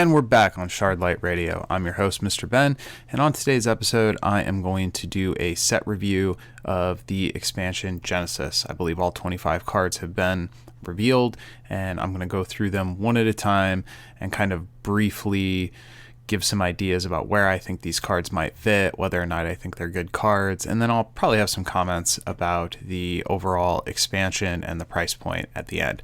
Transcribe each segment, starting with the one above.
And we're back on Shardlight Radio. I'm your host, Mr. Ben, and on today's episode, I am going to do a set review of the expansion Genesis. I believe all 25 cards have been revealed, and I'm going to go through them one at a time and kind of briefly give some ideas about where I think these cards might fit, whether or not I think they're good cards, and then I'll probably have some comments about the overall expansion and the price point at the end.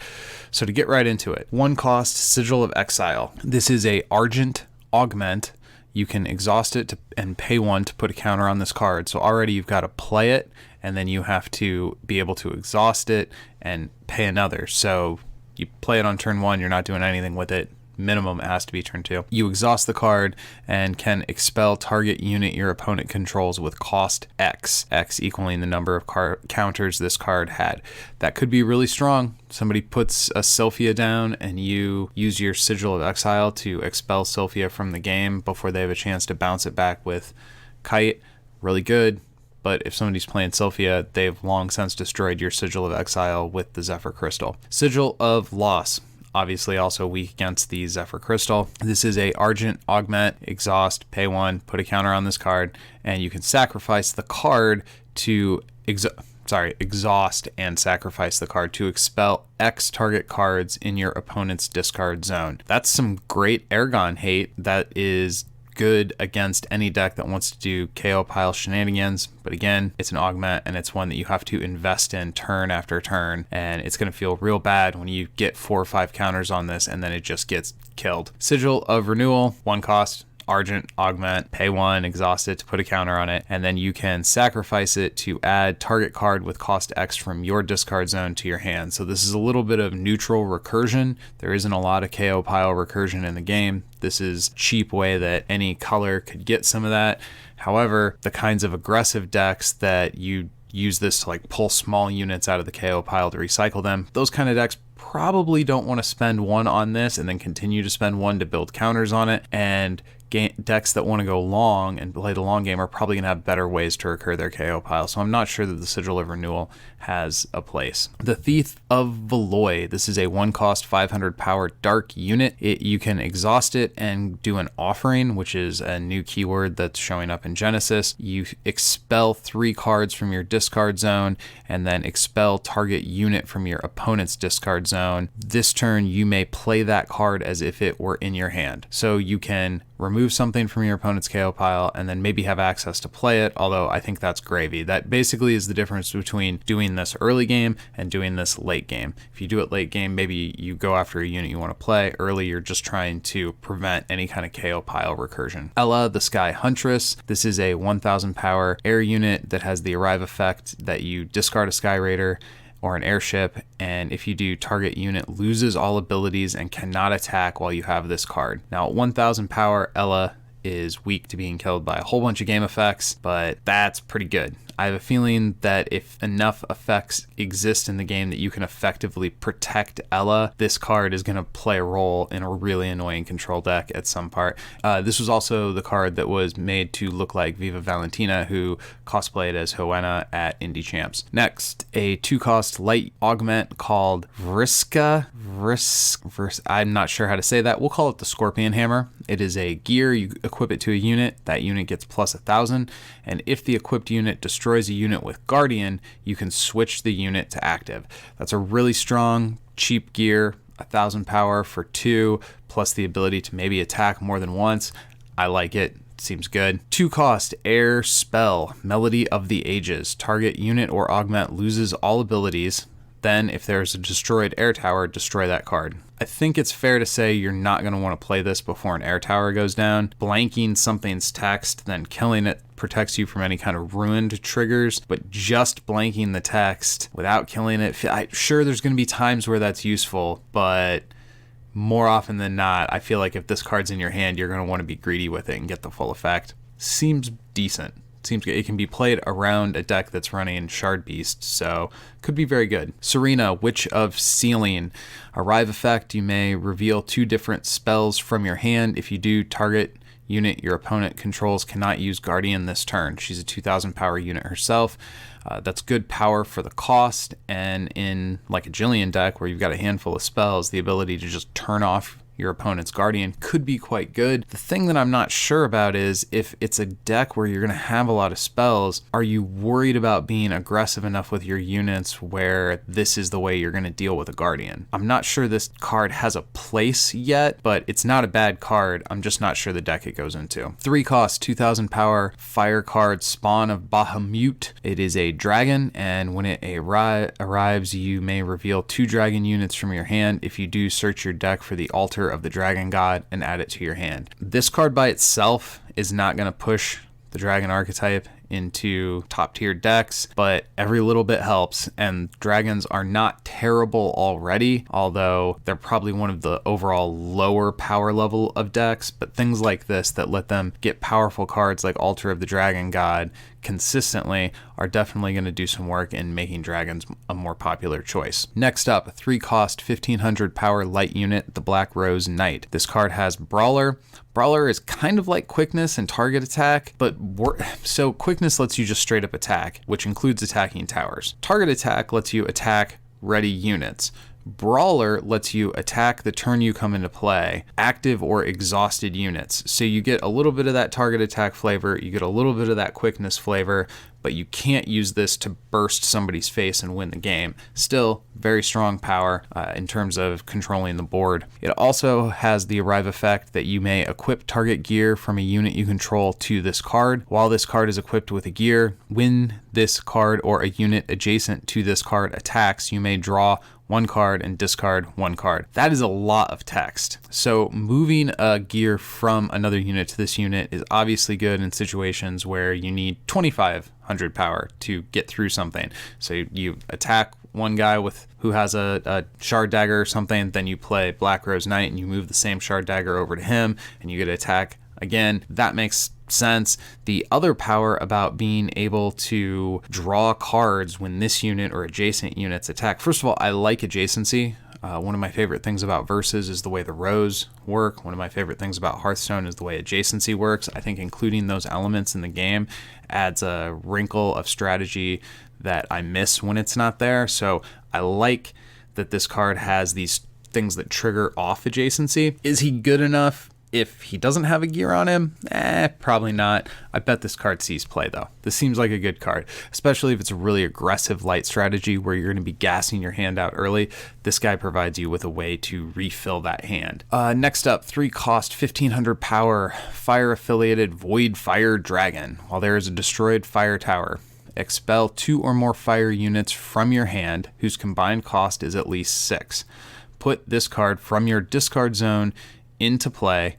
So to get right into it, 1 cost, Sigil of Exile. This is a Argent Augment. You can exhaust it and pay 1 to put a counter on this card. So already you've got to play it, and then you have to be able to exhaust it and pay another. So you play it on turn 1, you're not doing anything with it. Minimum it has to be turn 2. You exhaust the card and can expel target unit your opponent controls with cost X equaling the number of counters this card had. That could be really strong. Somebody puts a Sylphia down and you use your Sigil of Exile to expel Sylphia from the game before they have a chance to bounce it back with Kite. Really good. But if somebody's playing Sylphia, they've long since destroyed your Sigil of Exile with the Zephyr Crystal. Sigil of Loss. Obviously also weak against the Zephyr Crystal. This is a Argent Augment, exhaust, pay 1, put a counter on this card, and you can sacrifice the card to exhaust and sacrifice the card to expel X target cards in your opponent's discard zone. That's some great Ergon hate that is good against any deck that wants to do KO pile shenanigans, but again, it's an augment and it's one that you have to invest in turn after turn, and it's going to feel real bad when you get 4 or 5 counters on this and then it just gets killed. Sigil of Renewal, 1 cost, Argent Augment, pay 1, exhaust it to put a counter on it, and then you can sacrifice it to add target card with cost X from your discard zone to your hand. So this is a little bit of neutral recursion. There isn't a lot of KO pile recursion in the game. This is a cheap way that any color could get some of that. However, the kinds of aggressive decks that you use this to like pull small units out of the KO pile to recycle them, those kind of decks probably don't want to spend 1 on this and then continue to spend 1 to build counters on it, and decks that want to go long and play the long game are probably going to have better ways to recur their KO pile. So I'm not sure that the Sigil of Renewal has a place. The Thief of Valoy. This is a 1 cost, 500 power dark unit. You can exhaust it and do an offering, which is a new keyword that's showing up in Genesis. You expel 3 cards from your discard zone and then expel target unit from your opponent's discard zone. This turn you may play that card as if it were in your hand. So you can remove something from your opponent's KO pile and then maybe have access to play it, although I think that's gravy. That basically is the difference between doing this early game and doing this late game. If you do it late game, maybe you go after a unit you want to play. Early, you're just trying to prevent any kind of KO pile recursion. Ella, the Sky Huntress. This is a 1000 power air unit that has the arrive effect that you discard a Sky Raider or an airship, and if you do, target unit loses all abilities and cannot attack while you have this card. Now at 1000 power, Ella is weak to being killed by a whole bunch of game effects, but that's pretty good. I have a feeling that if enough effects exist in the game that you can effectively protect Ella, this card is going to play a role in a really annoying control deck at some part. This was also the card that was made to look like Viva Valentina, who cosplayed as Hoenna at Indie Champs. Next, a 2 cost light augment called Vriska. I'm not sure how to say that. We'll call it the Scorpion Hammer. It is a gear. You equip it to a unit. That unit gets plus 1000, and if the equipped unit destroys a unit with Guardian, you can switch the unit to active. That's a really strong, cheap gear. 1000 power for 2, plus the ability to maybe attack more than once. I like it. Seems good. 2 cost, Air Spell, Melody of the Ages. Target unit or augment loses all abilities. Then, if there's a destroyed air tower, destroy that card. I think it's fair to say you're not going to want to play this before an air tower goes down. Blanking something's text, then killing it protects you from any kind of ruined triggers, but just blanking the text without killing it, sure, there's going to be times where that's useful, but more often than not, I feel like if this card's in your hand, you're going to want to be greedy with it and get the full effect. Seems decent. Seems good. It can be played around a deck that's running Shard Beast, so could be very good. Serena, Witch of Sealing. Arrive effect, you may reveal 2 different spells from your hand. If you do, target unit your opponent controls cannot use Guardian this turn. She's a 2000 power unit herself. That's good power for the cost, and in like a Jillian deck where you've got a handful of spells, the ability to just turn off your opponent's guardian could be quite good. The thing that I'm not sure about is if it's a deck where you're going to have a lot of spells, are you worried about being aggressive enough with your units where this is the way you're going to deal with a guardian? I'm not sure this card has a place yet, but it's not a bad card. I'm just not sure the deck it goes into. 3 cost, 2000 power, fire card, Spawn of Bahamut. It is a dragon, and when it arrives, you may reveal 2 dragon units from your hand. If you do, search your deck for the altar of the dragon god and add it to your hand. This card by itself is not going to push the dragon archetype into top tier decks, but every little bit helps, and dragons are not terrible already, although they're probably one of the overall lower power level of decks. But things like this that let them get powerful cards like Altar of the Dragon God consistently are definitely going to do some work in making dragons a more popular choice. Next up, 3 cost, 1500 power light unit, the Black Rose Knight. This card has Brawler. Brawler is kind of like quickness and target attack, but so quickness lets you just straight up attack, which includes attacking towers. Target attack lets you attack ready units. Brawler lets you attack the turn you come into play, active or exhausted units. So you get a little bit of that target attack flavor, you get a little bit of that quickness flavor, but you can't use this to burst somebody's face and win the game. Still, very strong power in terms of controlling the board. It also has the arrive effect that you may equip target gear from a unit you control to this card. While this card is equipped with a gear, when this card or a unit adjacent to this card attacks, you may draw 1 card and discard 1 card. That is a lot of text. So moving a gear from another unit to this unit is obviously good in situations where you need 2500 power to get through something. So you attack one guy who has a shard dagger or something, then you play Black Rose Knight and you move the same shard dagger over to him and you get to attack again. That makes sense. The other power about being able to draw cards when this unit or adjacent units attack. First of all, I like adjacency. One of my favorite things about Versus is the way the rows work. One of my favorite things about Hearthstone is the way adjacency works. I think including those elements in the game adds a wrinkle of strategy that I miss when it's not there. So I like that this card has these things that trigger off adjacency. Is he good enough if he doesn't have a gear on him? Probably not. I bet this card sees play though. This seems like a good card, especially if it's a really aggressive light strategy where you're going to be gassing your hand out early. This guy provides you with a way to refill that hand. Next up, 3 cost, 1500 power, fire affiliated Void Fire Dragon. While there is a destroyed fire tower, expel 2 or more fire units from your hand whose combined cost is at least 6. Put this card from your discard zone into play,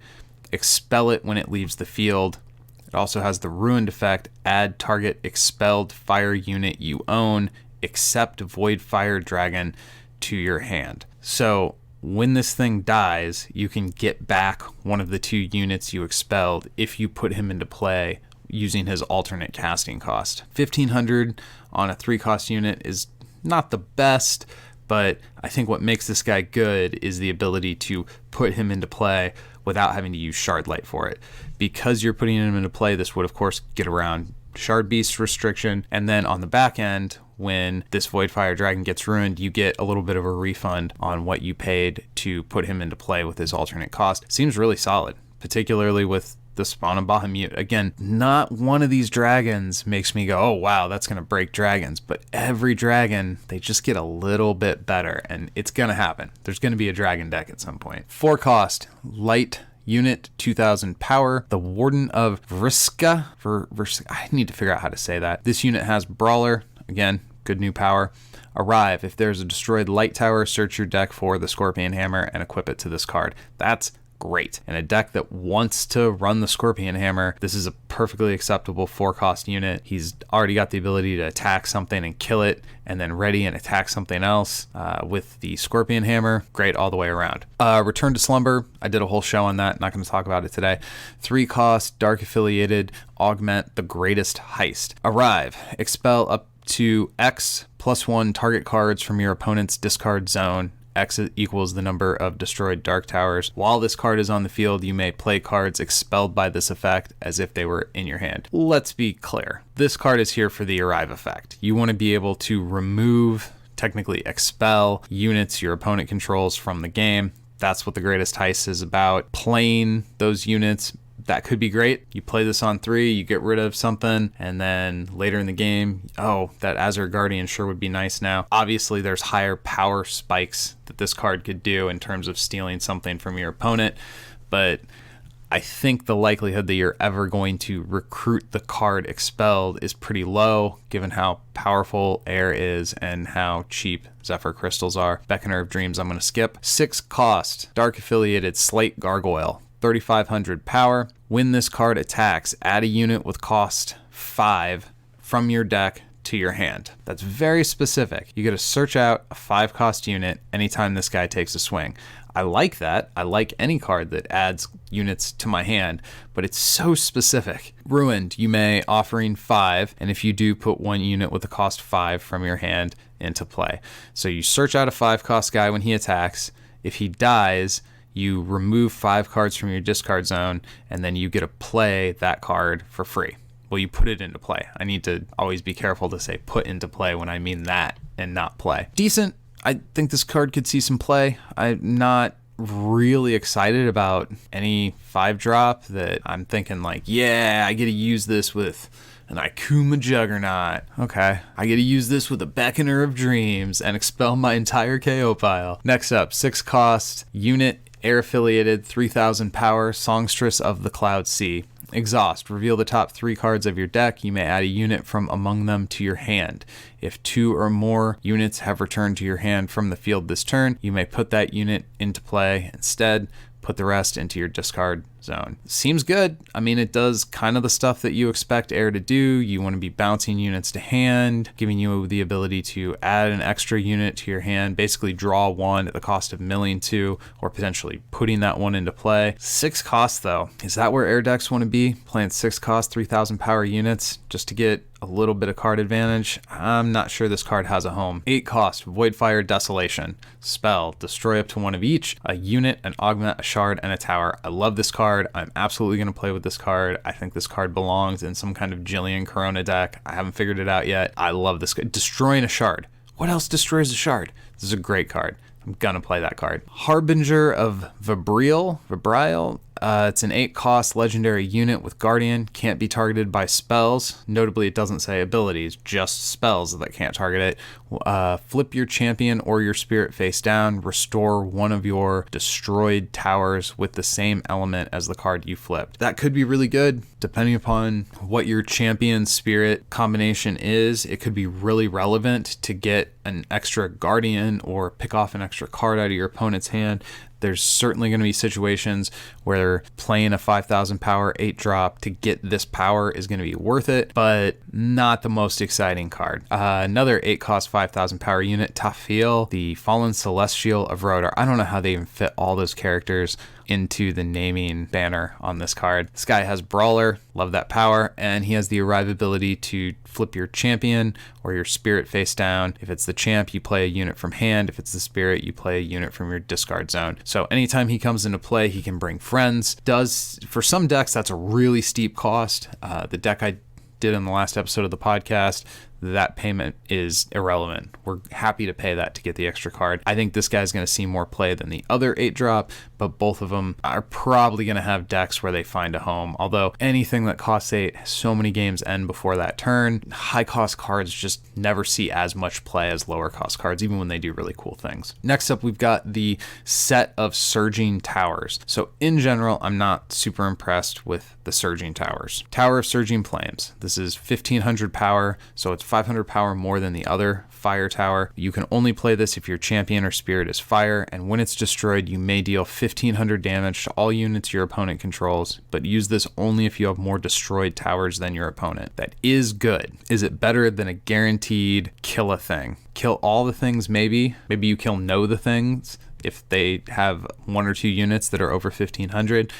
expel it when it leaves the field. It also has the ruined effect, add target expelled fire unit you own, except Void Fire Dragon, to your hand. So when this thing dies, you can get back one of the 2 units you expelled if you put him into play using his alternate casting cost. 1500 on a 3 cost unit is not the best, but I think what makes this guy good is the ability to put him into play without having to use Shardlight for it. Because you're putting him into play, this would of course get around Shard Beast restriction, and then on the back end, when this Void Fire Dragon gets ruined, you get a little bit of a refund on what you paid to put him into play with his alternate cost. Seems really solid, particularly with the Spawn of Bahamut. Again, not one of these dragons makes me go, oh wow, that's going to break dragons. But every dragon, they just get a little bit better, and it's going to happen. There's going to be a dragon deck at some point. 4 cost, light unit, 2000 power, the Warden of Vriska. I need to figure out how to say that. This unit has Brawler. Again, good new power. Arrive. If there's a destroyed light tower, search your deck for the Scorpion Hammer and equip it to this card. That's great. In a deck that wants to run the Scorpion Hammer, this is a perfectly acceptable 4 cost unit. He's already got the ability to attack something and kill it, and then ready and attack something else with the Scorpion Hammer. Great all the way around. Return to Slumber. I did a whole show on that. Not going to talk about it today. 3 cost, dark affiliated, augment the greatest heist. Arrive. Expel up to X +1 target cards from your opponent's discard zone. X equals the number of destroyed dark towers. While this card is on the field, you may play cards expelled by this effect as if they were in your hand. Let's be clear. This card is here for the arrive effect. You want to be able to remove, technically expel, units your opponent controls from the game. that's what the Greatest Heist is about. Playing those units, that could be great. You play this on 3, you get rid of something, and then later in the game, oh, that Azure Guardian sure would be nice now. Obviously, there's higher power spikes that this card could do in terms of stealing something from your opponent, but I think the likelihood that you're ever going to recruit the card Expelled is pretty low, given how powerful Air is and how cheap Zephyr Crystals are. Beckoner of Dreams, I'm going to skip. 6 cost, Dark Affiliated Slate Gargoyle, 3,500 power. When this card attacks, add a unit with cost 5 from your deck to your hand. That's very specific. You get to search out a 5 cost unit anytime this guy takes a swing. I like that. I like any card that adds units to my hand, but it's so specific. Ruined, you may offering 5, and if you do, put 1 unit with a cost 5 from your hand into play. So you search out a 5 cost guy when he attacks. If he dies, you remove 5 cards from your discard zone, and then you get to play that card for free. Well, you put it into play. I need to always be careful to say put into play when I mean that and not play. Decent. I think this card could see some play. I'm not really excited about any 5-drop that I'm thinking like, yeah, I get to use this with an Ikuma Juggernaut. Okay. I get to use this with a Beckoner of Dreams and expel my entire KO pile. Next up, 6 cost, unit, Air Affiliated, 3,000 power, Songstress of the Cloud Sea. Exhaust. Reveal the top 3 cards of your deck. You may add a unit from among them to your hand. If 2 or more units have returned to your hand from the field this turn, you may put that unit into play instead. Put the rest into your discard zone. Seems good. I mean, it does kind of the stuff that you expect Air to do. You want to be bouncing units to hand, giving you the ability to add an extra unit to your hand, basically draw 1 at the cost of milling 2, or potentially putting that 1 into play. 6 cost though. Is that where Air decks want to be? Playing 6 cost, 3,000 power units just to get a little bit of card advantage? I'm not sure this card has a home. 8 cost, Voidfire Desolation. Spell, destroy up to 1 of each, a unit, an augment, a shard, and a tower. I love this card. I'm absolutely going to play with this card. I think this card belongs in some kind of Jillian Corona deck. I haven't figured it out yet. I love this card. Destroying a shard. What else destroys a shard? This is a great card. I'm gonna play that card. Harbinger of Vibrile. It's an 8 cost legendary unit with Guardian. Can't be targeted by spells. Notably, it doesn't say abilities, just spells that can't target it. Flip your champion or your spirit face down. Restore 1 of your destroyed towers with the same element as the card you flipped. That could be really good, depending upon what your champion spirit combination is. It could be really relevant to get an extra Guardian or pick off an extra card out of your opponent's hand. There's certainly going to be situations where playing a 5,000 power 8-drop to get this power is going to be worth it, but not the most exciting card. Another 8 cost 5,000 power unit, Tafiel, the Fallen Celestial of Rodar. I don't know how they even fit all those characters into the naming banner on this card. This guy has Brawler, love that power, and he has the arrivability to flip your champion or your spirit face down. If it's the champ, you play a unit from hand. If it's the spirit, you play a unit from your discard zone. So anytime he comes into play, he can bring friends. For some decks, that's a really steep cost. The deck I did in the last episode of the podcast, that payment is irrelevant. We're happy to pay that to get the extra card. I think this guy's going to see more play than the other 8-drop, but both of them are probably going to have decks where they find a home. Although anything that costs 8, so many games end before that turn. High cost cards just never see as much play as lower cost cards, even when they do really cool things. Next up, we've got the set of Surging Towers. So in general, I'm not super impressed with the Surging Towers. Tower of Surging Flames. This is 1,500 power, so it's 500 power more than the other fire tower. You can only play this if your champion or spirit is fire, and when it's destroyed, you may deal 1,500 damage to all units your opponent controls, but use this only if you have more destroyed towers than your opponent. That is good. Is it better than a guaranteed kill a thing? Kill all the things, maybe. Maybe you kill no the things if they have 1 or 2 units that are over 1,500,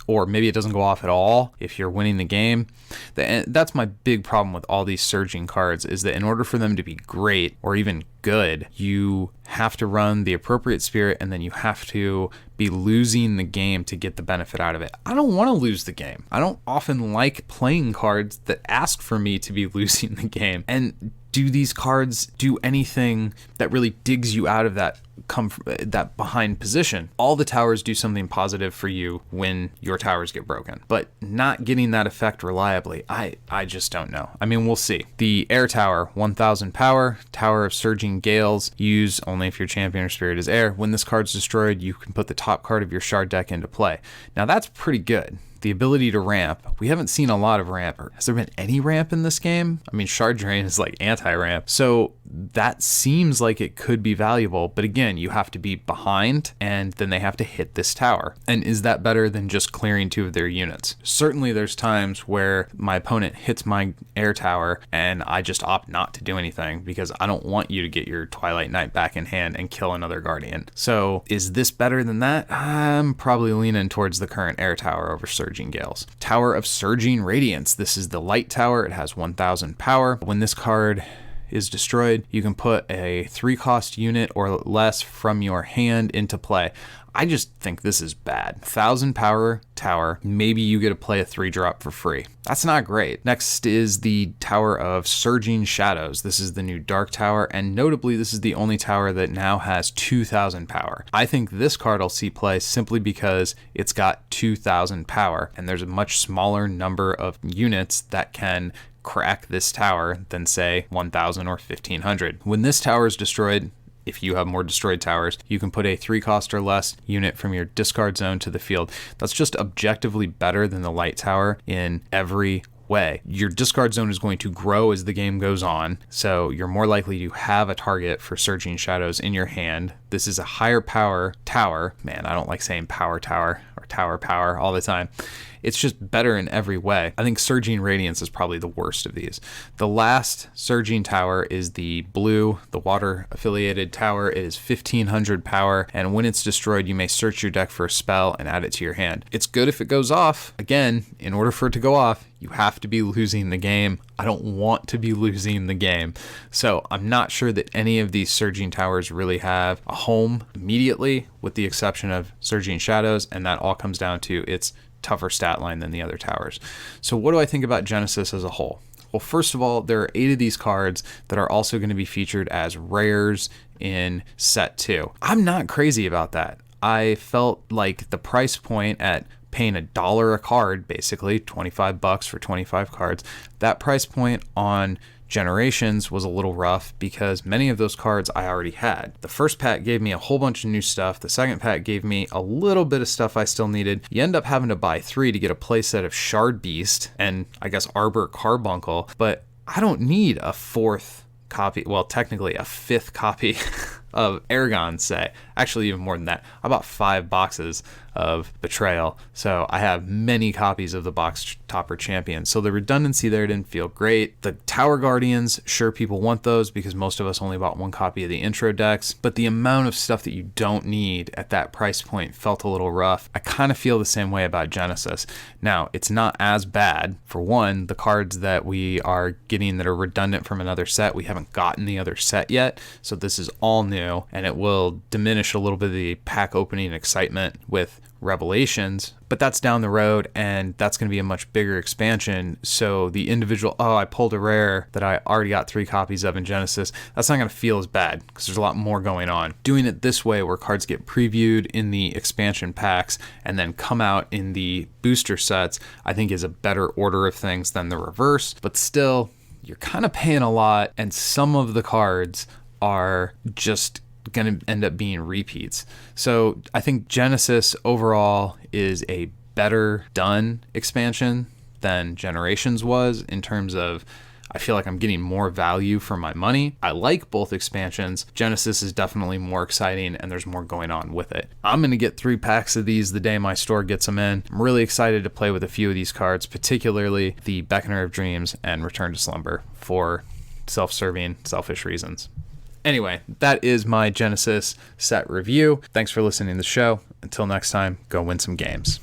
or maybe it doesn't go off at all if you're winning the game. That's my big problem with all these surging cards, is that in order for them to be great or even good, you have to run the appropriate spirit, and then you have to be losing the game to get the benefit out of it. I don't want to lose the game. I don't often like playing cards that ask for me to be losing the game. And do these cards do anything that really digs you out of that come from that behind position. All the towers do something positive for you when your towers get broken, but not getting that effect reliably, I just don't know. I mean, we'll see. The air tower, 1000 power, Tower of Surging Gales, use only if your champion or spirit is air. When this card's destroyed, you can put the top card of your shard deck into play. Now that's pretty good. The ability to ramp. We haven't seen a lot of ramp. Has there been any ramp in this game? I mean, Shard Drain is like anti-ramp. So that seems like it could be valuable. But again, you have to be behind and then they have to hit this tower. And is that better than just clearing 2 of their units? Certainly there's times where my opponent hits my air tower and I just opt not to do anything because I don't want you to get your Twilight Knight back in hand and kill another Guardian. So is this better than that? I'm probably leaning towards the current air tower over Surging Gales. Tower of Surging Radiance. This is the light tower. It has 1000 power. When this card is destroyed, you can put a 3-cost unit or less from your hand into play. I just think this is bad. 1000 power tower. Maybe you get to play a 3-drop for free. That's not great. Next is the Tower of Surging Shadows. This is the new dark tower, and notably this is the only tower that now has 2000 power. I think this card will see play simply because it's got 2000 power, and there's a much smaller number of units that can crack this tower than say 1000 or 1500. When this tower is destroyed, if you have more destroyed towers, you can put a 3-cost or less unit from your discard zone to the field. That's just objectively better than the light tower in every way. Your discard zone is going to grow as the game goes on, so you're more likely to have a target for Surging Shadows in your hand. This is a higher power tower. Man, I don't like saying power tower or tower power all the time. It's just better in every way. I think Surging Radiance is probably the worst of these. The last Surging Tower is the blue, the water affiliated tower. It is 1500 power, and when it's destroyed, you may search your deck for a spell and add it to your hand. It's good if it goes off. Again, in order for it to go off, you have to be losing the game. I don't want to be losing the game. So I'm not sure that any of these Surging Towers really have a home immediately, with the exception of Surging Shadows, and that all comes down to its tougher stat line than the other towers. So what do I think about Genesis as a whole? Well, first of all, there are 8 of these cards that are also going to be featured as rares in set 2. I'm not crazy about that. I felt like the price point at paying $1 a card, basically $25 for 25 cards, that price point on Generations was a little rough because many of those cards I already had. The first pack gave me a whole bunch of new stuff. The second pack gave me a little bit of stuff I still needed. You end up having to buy 3 to get a playset of Shard Beast and I guess Arbor Carbuncle, but I don't need a 4th copy, well, technically a 5th copy of Eragon, say. Actually, even more than that. I bought 5 boxes of Betrayal, so I have many copies of the box topper champion. So the redundancy there didn't feel great. The Tower Guardians, sure, people want those because most of us only bought 1 copy of the intro decks, but the amount of stuff that you don't need at that price point felt a little rough. I kind of feel the same way about Genesis. Now, it's not as bad. For one, the cards that we are getting that are redundant from another set, we haven't gotten the other set yet, so this is all new, and it will diminish a little bit of the pack opening excitement with Revelations, but that's down the road and that's going to be a much bigger expansion. So the individual, oh, I pulled a rare that I already got 3 copies of in Genesis, that's not going to feel as bad because there's a lot more going on. Doing it this way where cards get previewed in the expansion packs and then come out in the booster sets, I think is a better order of things than the reverse, but still you're kind of paying a lot and some of the cards are just going to end up being repeats. So I think Genesis overall is a better done expansion than Generations was in terms of I feel like I'm getting more value for my money. I like both expansions. Genesis is definitely more exciting and there's more going on with it. I'm going to get 3 packs of these the day my store gets them in. I'm really excited to play with a few of these cards, particularly the Beckoner of Dreams and Return to Slumber for self-serving, selfish reasons. Anyway, that is my Genesis set review. Thanks for listening to the show. Until next time, go win some games.